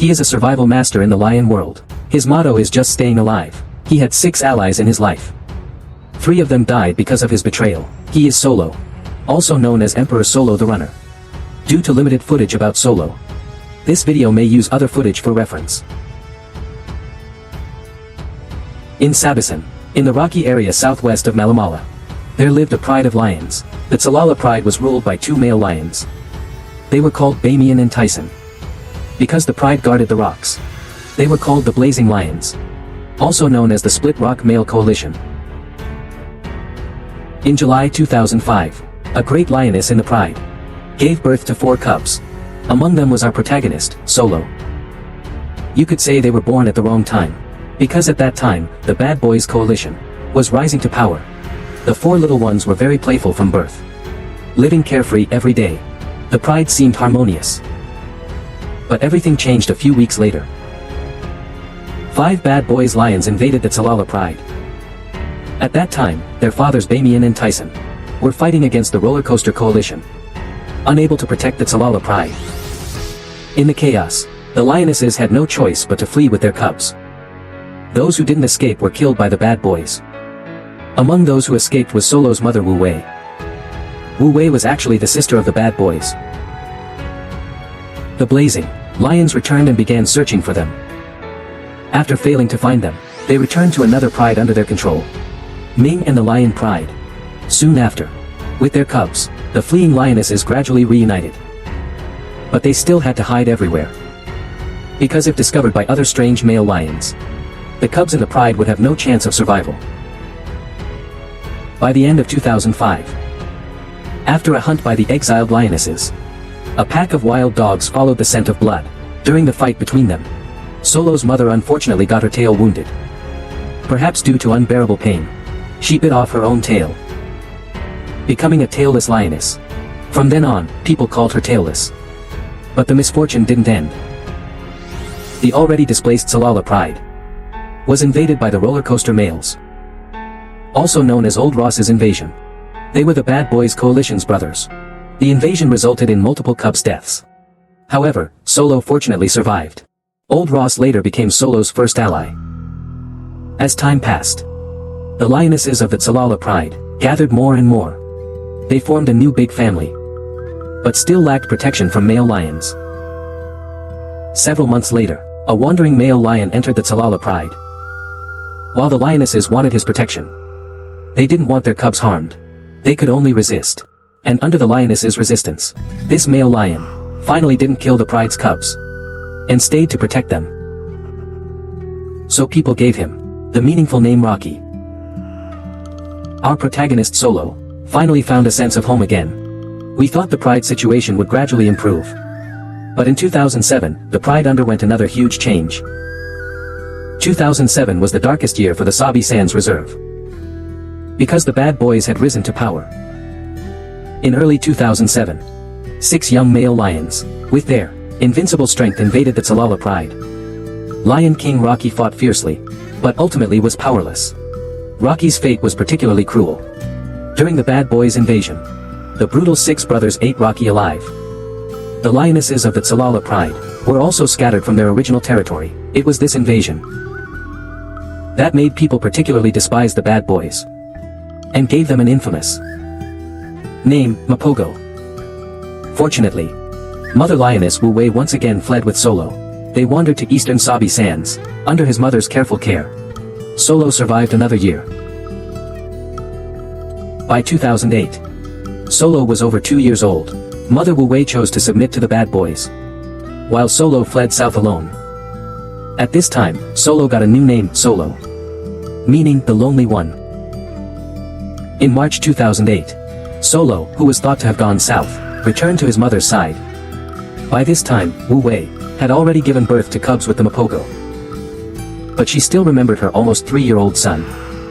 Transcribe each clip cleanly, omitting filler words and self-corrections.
He is a survival master in the lion world. His motto is just staying alive. He had 6 allies in his life. 3 of them died because of his betrayal. He is Solo, also known as Emperor Solo the Runner. Due to limited footage about Solo, this video may use other footage for reference. In Savannah, in the rocky area southwest of Malamala, there lived a pride of lions. The Tsalala pride was ruled by 2 male lions. They were called Bamian and Tyson. Because the pride guarded the rocks, they were called the Blazing Lions, also known as the Split Rock Male Coalition. In July 2005, a great lioness in the pride gave birth to 4 cubs. Among them was our protagonist, Solo. You could say they were born at the wrong time, because at that time, the Bad Boys Coalition was rising to power. The 4 little ones were very playful from birth, living carefree every day. The pride seemed harmonious. But everything changed a few weeks later. 5 Bad Boys lions invaded the Tsalala pride. At that time, their fathers Bamian and Tyson were fighting against the Roller Coaster Coalition, unable to protect the Tsalala pride. In the chaos, the lionesses had no choice but to flee with their cubs. Those who didn't escape were killed by the Bad Boys. Among those who escaped was Solo's mother Wu Wei. Wu Wei was actually the sister of the Bad Boys. The Blazing Lions returned and began searching for them. After failing to find them, they returned to another pride under their control, Ming and the Lion Pride. Soon after, with their cubs, the fleeing lionesses gradually reunited. But they still had to hide everywhere, because if discovered by other strange male lions, the cubs in the pride would have no chance of survival. By the end of 2005, after a hunt by the exiled lionesses, a pack of wild dogs followed the scent of blood. During the fight between them, Solo's mother unfortunately got her tail wounded. Perhaps due to unbearable pain, she bit off her own tail, becoming a tailless lioness. From then on, people called her Tailless. But the misfortune didn't end. The already displaced Tsalala pride was invaded by the roller coaster males, also known as Old Ross's invasion. They were the Bad Boys Coalition's brothers. The invasion resulted in multiple cubs' deaths. However, Solo fortunately survived. Old Ross later became Solo's first ally. As time passed, the lionesses of the Tsalala pride gathered more and more. They formed a new big family, but still lacked protection from male lions. Several months later, a wandering male lion entered the Tsalala pride. While the lionesses wanted his protection, they didn't want their cubs harmed. They could only resist. And under the lioness's resistance, this male lion finally didn't kill the pride's cubs, and stayed to protect them. So people gave him the meaningful name Rocky. Our protagonist Solo finally found a sense of home again. We thought the pride situation would gradually improve. But in 2007, the pride underwent another huge change. 2007 was the darkest year for the Sabi Sands Reserve, because the Bad Boys had risen to power. In early 2007, 6 young male lions, with their invincible strength, invaded the Tsalala pride. Lion King Rocky fought fiercely, but ultimately was powerless. Rocky's fate was particularly cruel. During the Bad Boys invasion, the brutal 6 brothers ate Rocky alive. The lionesses of the Tsalala pride were also scattered from their original territory. It was this invasion that made people particularly despise the Bad Boys, and gave them an infamous name, Mapogo. Fortunately, Mother Lioness Wu Wei once again fled with Solo. They wandered to eastern Sabi Sands, under his mother's careful care. Solo survived another year. By 2008, Solo was over 2 years old. Mother Wu Wei chose to submit to the Bad Boys, while Solo fled south alone. At this time, Solo got a new name, Solo, meaning the lonely one. In March 2008, Solo, who was thought to have gone south, returned to his mother's side. By this time, Wu Wei had already given birth to cubs with the Mapogo. But she still remembered her almost 3-year-old son.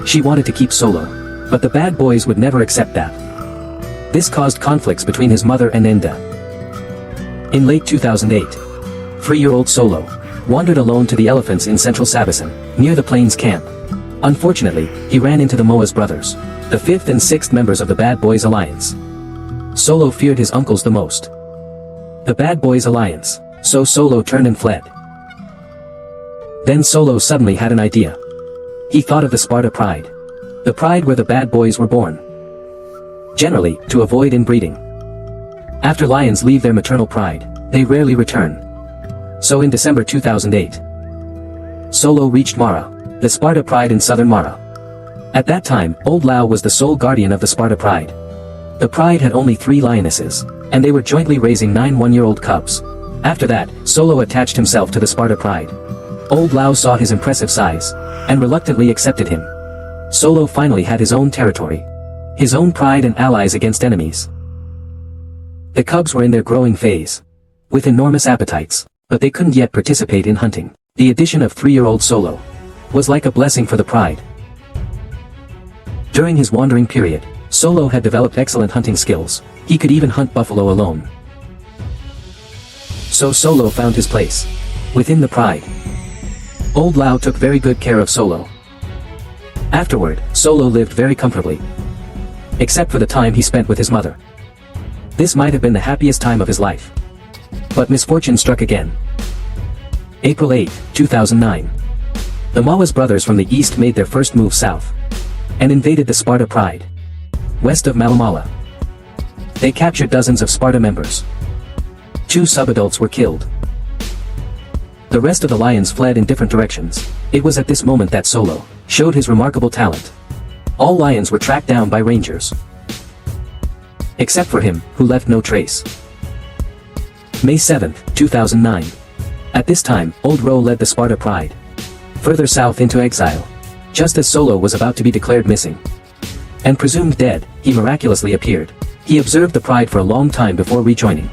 She wanted to keep Solo, but the Bad Boys would never accept that. This caused conflicts between his mother and Enda. In late 2008, 3-year-old Solo wandered alone to the elephants in central Savannah, near the Plains camp. Unfortunately, he ran into the Moa's brothers, the 5th and 6th members of the Bad Boys Alliance. Solo feared his uncles the most, the Bad Boys Alliance, so Solo turned and fled. Then Solo suddenly had an idea. He thought of the Sparta Pride. The pride where the bad boys were born. Generally, to avoid inbreeding. After lions leave their maternal pride, they rarely return. So in December 2008, Solo reached Mara, the Sparta Pride in southern Mara. At that time, Old Lao was the sole guardian of the Sparta Pride. The pride had only 3 lionesses, and they were jointly raising 9 one-year-old cubs. After that, Solo attached himself to the Sparta Pride. Old Lao saw his impressive size, and reluctantly accepted him. Solo finally had his own territory. His own pride and allies against enemies. The cubs were in their growing phase, with enormous appetites, but they couldn't yet participate in hunting. The addition of 3-year-old Solo was like a blessing for the pride. During his wandering period, Solo had developed excellent hunting skills. He could even hunt buffalo alone. So Solo found his place within the pride. Old Lao took very good care of Solo. Afterward, Solo lived very comfortably, except for the time he spent with his mother. This might have been the happiest time of his life. But misfortune struck again. April 8, 2009. The Mawas brothers from the east made their first move south and invaded the Sparta Pride, west of Malamala. They captured dozens of Sparta members. 2 subadults were killed. The rest of the lions fled in different directions. It was at this moment that Solo showed his remarkable talent. All lions were tracked down by rangers, except for him, who left no trace. May 7, 2009. At this time, Old Ro led the Sparta Pride further south into exile. Just as Solo was about to be declared missing and presumed dead, he miraculously appeared. He observed the pride for a long time before rejoining.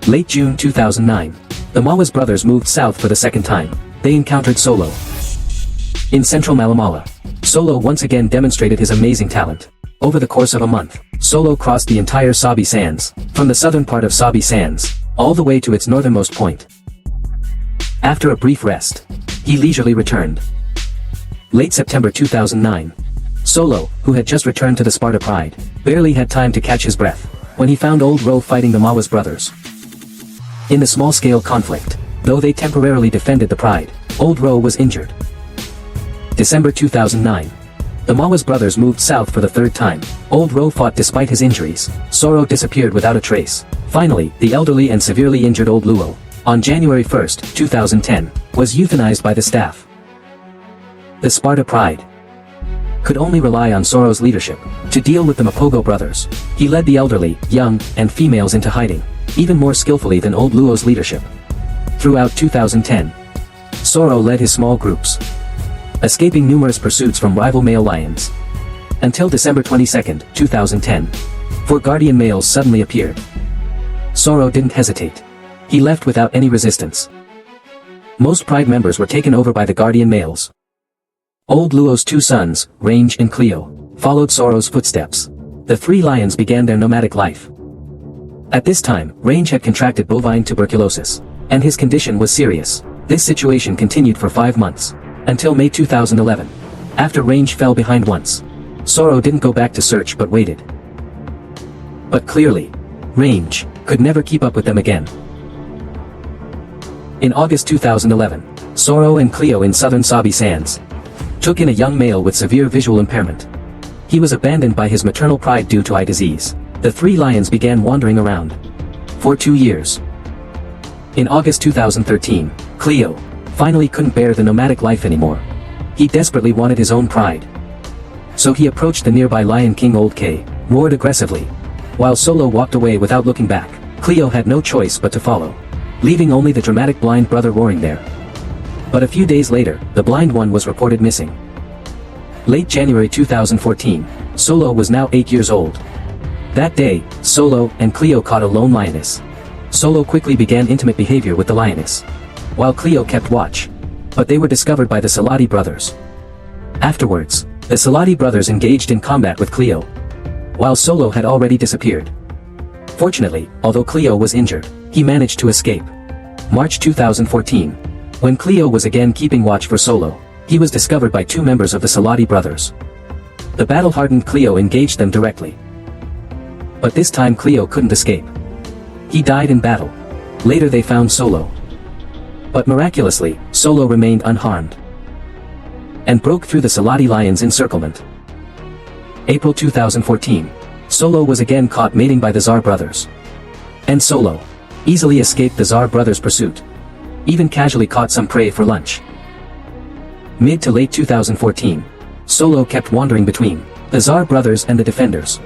Late June 2009. The Mawas brothers moved south for the second time. They encountered Solo in central Malamala. Solo once again demonstrated his amazing talent. Over the course of a month, Solo crossed the entire Sabi Sands, from the southern part of Sabi Sands, all the way to its northernmost point. After a brief rest, he leisurely returned. Late September 2009. Solo, who had just returned to the Sparta Pride, barely had time to catch his breath when he found Old Ro fighting the Mawas brothers. In the small-scale conflict, though they temporarily defended the pride, Old Ro was injured. December 2009. The Mawas brothers moved south for the third time. Old Ro fought despite his injuries. Soro disappeared without a trace. Finally, the elderly and severely injured Old Luo, on January 1, 2010, was euthanized by the staff. The Sparta Pride could only rely on Soro's leadership to deal with the Mapogo brothers. He led the elderly, young, and females into hiding, even more skillfully than Old Luo's leadership. Throughout 2010, Soro led his small groups, escaping numerous pursuits from rival male lions. Until December 22, 2010, 4 guardian males suddenly appeared. Soro didn't hesitate. He left without any resistance. Most pride members were taken over by the guardian males. Old Luo's 2 sons, Range and Cleo, followed Soro's footsteps. The 3 lions began their nomadic life. At this time, Range had contracted bovine tuberculosis, and his condition was serious. This situation continued for 5 months, until May 2011. After Range fell behind once, Soro didn't go back to search but waited. But clearly, Range could never keep up with them again. In August 2011, Soro and Cleo in southern Sabi Sands took in a young male with severe visual impairment. He was abandoned by his maternal pride due to eye disease. The 3 lions began wandering around for 2 years. In August 2013, Cleo finally couldn't bear the nomadic life anymore. He desperately wanted his own pride. So he approached the nearby Lion King Old K, roared aggressively. While Solo walked away without looking back, Cleo had no choice but to follow, leaving only the dramatic blind brother roaring there. But a few days later, the blind one was reported missing. Late January 2014, Solo was now 8 years old. That day, Solo and Cleo caught a lone lioness. Solo quickly began intimate behavior with the lioness, while Cleo kept watch. But they were discovered by the Salati brothers. Afterwards, the Salati brothers engaged in combat with Cleo, while Solo had already disappeared. Fortunately, although Cleo was injured, he managed to escape. March 2014. When Cleo was again keeping watch for Solo, he was discovered by 2 members of the Salati brothers. The battle-hardened Cleo engaged them directly. But this time Cleo couldn't escape. He died in battle. Later they found Solo, But miraculously, Solo remained unharmed and broke through the Salati lions' encirclement. April 2014. Solo was again caught mating by the Tsar brothers. And Solo easily escaped the Tsar brothers' pursuit. Even casually caught some prey for lunch. Mid to late 2014, Solo kept wandering between the Tsar brothers and the defenders.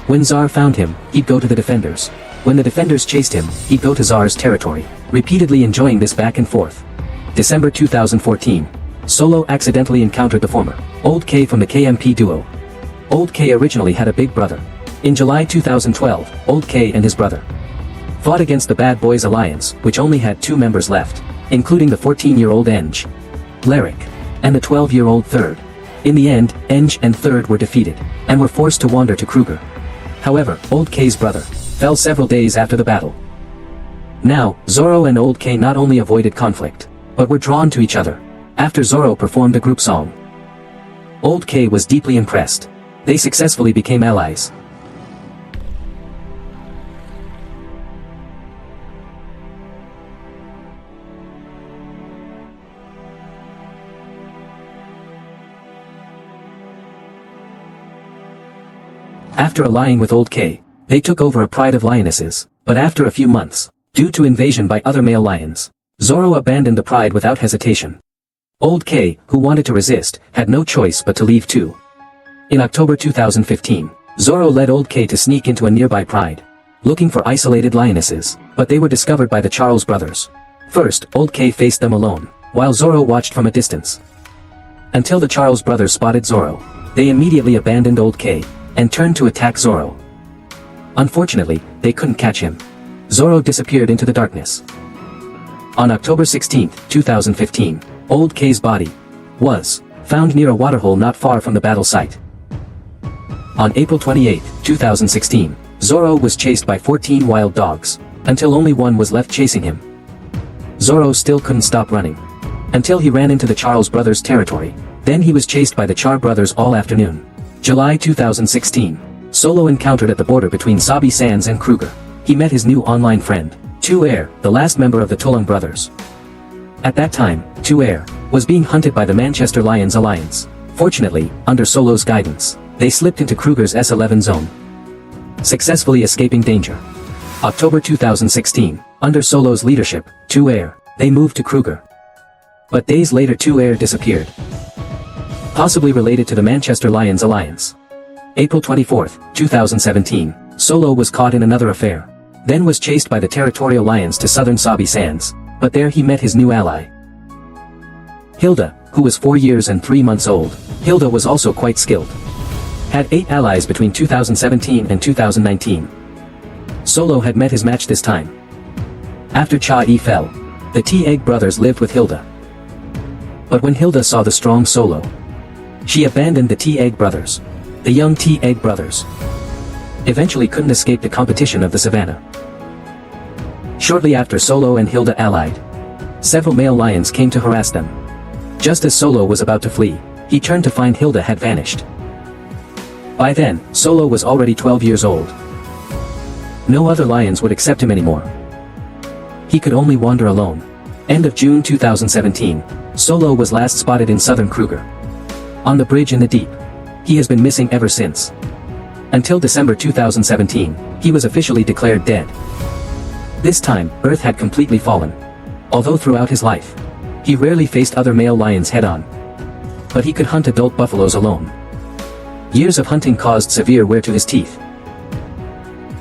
When Tsar found him, he'd go to the defenders. When the defenders chased him, he'd go to Tsar's territory, repeatedly enjoying this back and forth. December 2014. Solo accidentally encountered the former Old K from the KMP duo. Old K originally had a big brother. In July 2012, Old K and his brother fought against the Bad Boys Alliance, which only had 2 members left, including the 14-year-old Eng, Lyric, and the 12-year-old Third. In the end, Eng and Third were defeated, and were forced to wander to Kruger. However, Old K's brother fell several days after the battle. Now, Zoro and Old K not only avoided conflict, but were drawn to each other. After Zoro performed a group song, Old K was deeply impressed. They successfully became allies. After allying with Old K, they took over a pride of lionesses, but after a few months, due to invasion by other male lions, Zoro abandoned the pride without hesitation. Old K, who wanted to resist, had no choice but to leave too. In October 2015, Zoro led Old K to sneak into a nearby pride, looking for isolated lionesses, but they were discovered by the Charles brothers. First, Old K faced them alone, while Zoro watched from a distance. Until the Charles brothers spotted Zoro, they immediately abandoned Old K, and turned to attack Zoro. Unfortunately, they couldn't catch him. Zoro disappeared into the darkness. On October 16, 2015, Old K's body was found near a waterhole not far from the battle site. On April 28, 2016, Zoro was chased by 14 wild dogs, until only one was left chasing him. Zoro still couldn't stop running, until he ran into the Charles brothers' territory. Then he was chased by the Char brothers all afternoon. July 2016. Solo encountered at the border between Sabi Sands and Kruger. He met his new online friend, Tu Air, the last member of the Tulung brothers. At that time, Tu Air was being hunted by the Manchester Lions Alliance. Fortunately, under Solo's guidance, they slipped into Kruger's S11 zone, successfully escaping danger. October 2016, under Solo's leadership, Tu Air, they moved to Kruger. But days later Tu Air disappeared, possibly related to the Manchester Lions Alliance. April 24, 2017, Solo was caught in another affair, then was chased by the Territorial Lions to southern Sabi Sands, but there he met his new ally, Hilda, who was 4 years and 3 months old. Hilda was also quite skilled. Had 8 allies between 2017 and 2019. Solo had met his match this time. After Cha-E fell, the T-Egg brothers lived with Hilda. But when Hilda saw the strong Solo, she abandoned the T-Egg brothers. The young T-Egg brothers eventually couldn't escape the competition of the Savannah. Shortly after Solo and Hilda allied, several male lions came to harass them. Just as Solo was about to flee, he turned to find Hilda had vanished. By then, Solo was already 12 years old. No other lions would accept him anymore. He could only wander alone. End of June 2017, Solo was last spotted in southern Kruger, on the bridge in the deep. He has been missing ever since. Until December 2017, he was officially declared dead. This time, Earth had completely fallen. Although throughout his life, he rarely faced other male lions head-on. But he could hunt adult buffaloes alone. Years of hunting caused severe wear to his teeth.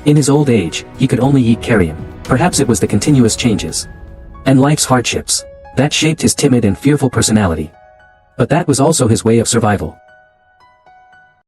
In his old age, he could only eat carrion. Perhaps it was the continuous changes and life's hardships that shaped his timid and fearful personality. But that was also his way of survival.